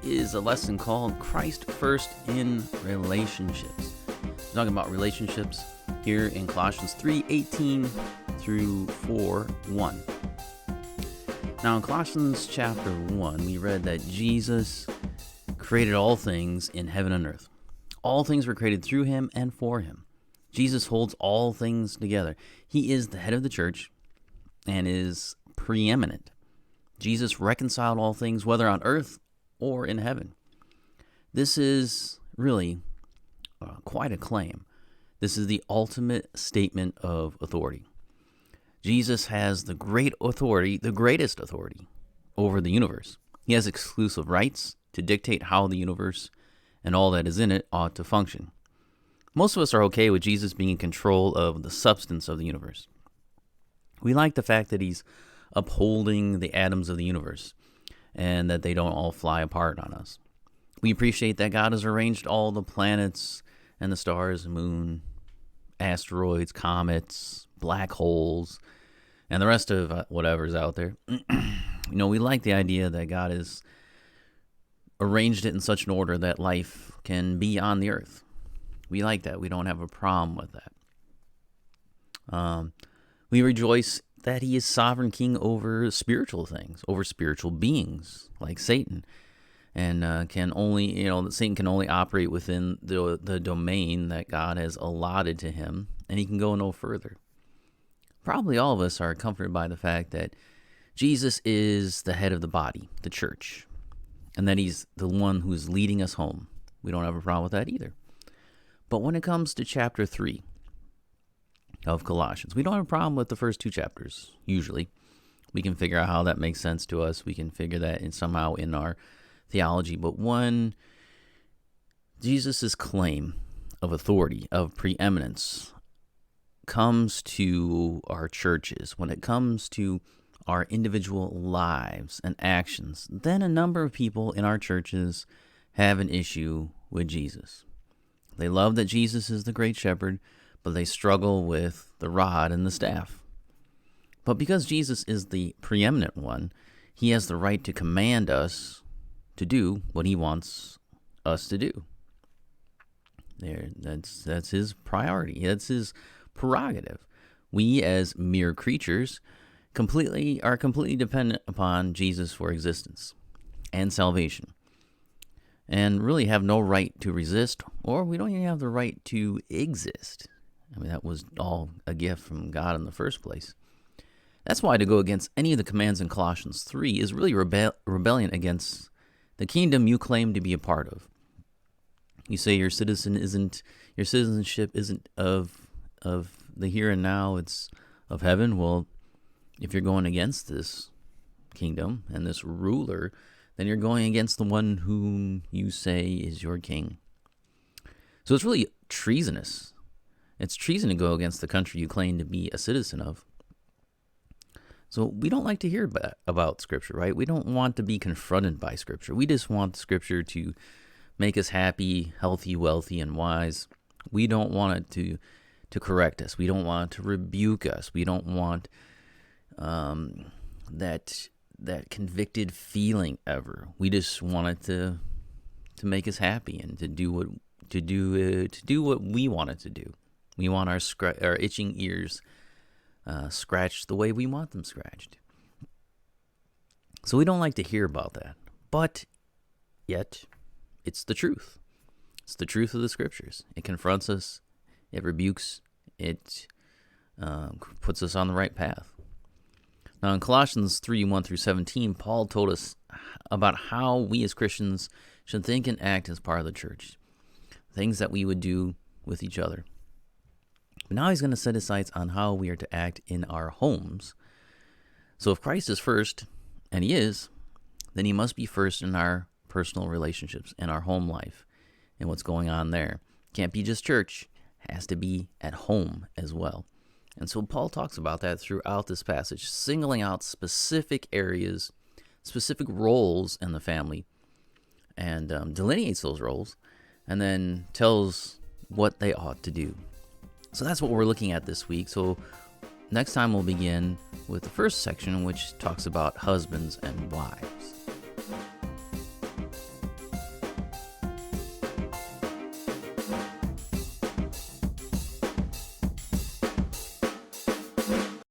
is a lesson called Christ First in Relationships. We're talking about relationships here in Colossians 3:18 through 4:1. Now in Colossians chapter 1, we read that Jesus created all things in heaven and earth. All things were created through him and for him. Jesus holds all things together. He is the head of the church and is preeminent. Jesus reconciled all things, whether on earth or in heaven. This is really quite a claim. This is the ultimate statement of authority. Jesus has the great authority, the greatest authority over the universe. He has exclusive rights to dictate how the universe and all that is in it ought to function. Most of us are okay with Jesus being in control of the substance of the universe. We like the fact that he's upholding the atoms of the universe and that they don't all fly apart on us. We appreciate that God has arranged all the planets and the stars, moon, asteroids, comets, black holes, and the rest of whatever's out there. We like the idea that God has arranged it in such an order that life can be on the earth. We like that. We don't have a problem with that. We rejoice that he is sovereign king over spiritual things, over spiritual beings like Satan, and that Satan can only operate within the domain that God has allotted to him, and he can go no further. Probably all of us are comforted by the fact that Jesus is the head of the body, the church, and that he's the one who's leading us home. We don't have a problem with that either. But when it comes to chapter 3 of Colossians, we don't have a problem with the first two chapters, usually. We can figure out how that makes sense to us. We can figure that somehow in our theology. But when Jesus' claim of authority, of preeminence, comes to our churches, when it comes to our individual lives and actions, then a number of people in our churches have an issue with Jesus. They love that Jesus is the great shepherd, but they struggle with the rod and the staff. But because Jesus is the preeminent one, he has the right to command us to do what he wants us to do. That's his priority. That's his prerogative. We, as mere creatures, are completely dependent upon Jesus for existence and salvation, and really have no right to resist, or we don't even have the right to exist. That was all a gift from God in the first place. That's why to go against any of the commands in Colossians 3 is really rebellion against the kingdom you claim to be a part of. You say your citizenship isn't of the here and now, it's of heaven. Well, if you're going against this kingdom and this ruler, then you're going against the one whom you say is your king. So it's really treasonous. It's treason to go against the country you claim to be a citizen of. So we don't like to hear about Scripture, right? We don't want to be confronted by Scripture. We just want Scripture to make us happy, healthy, wealthy, and wise. We don't want it to correct us. We don't want it to rebuke us. We don't want that convicted feeling ever. We just want it to make us happy and to do what we want it to do. We want our itching ears scratched the way we want them scratched. So we don't like to hear about that. But yet, it's the truth. It's the truth of the Scriptures. It confronts us. It rebukes. It puts us on the right path. Now, in Colossians 3:1-17, Paul told us about how we as Christians should think and act as part of the church. Things that we would do with each other. But now he's going to set his sights on how we are to act in our homes. So if Christ is first, and he is, then he must be first in our personal relationships, in our home life, and what's going on there. Can't be just church. Has to be at home as well. And so Paul talks about that throughout this passage, singling out specific areas, specific roles in the family, and delineates those roles, and then tells what they ought to do. So that's what we're looking at this week. So next time we'll begin with the first section, which talks about husbands and wives.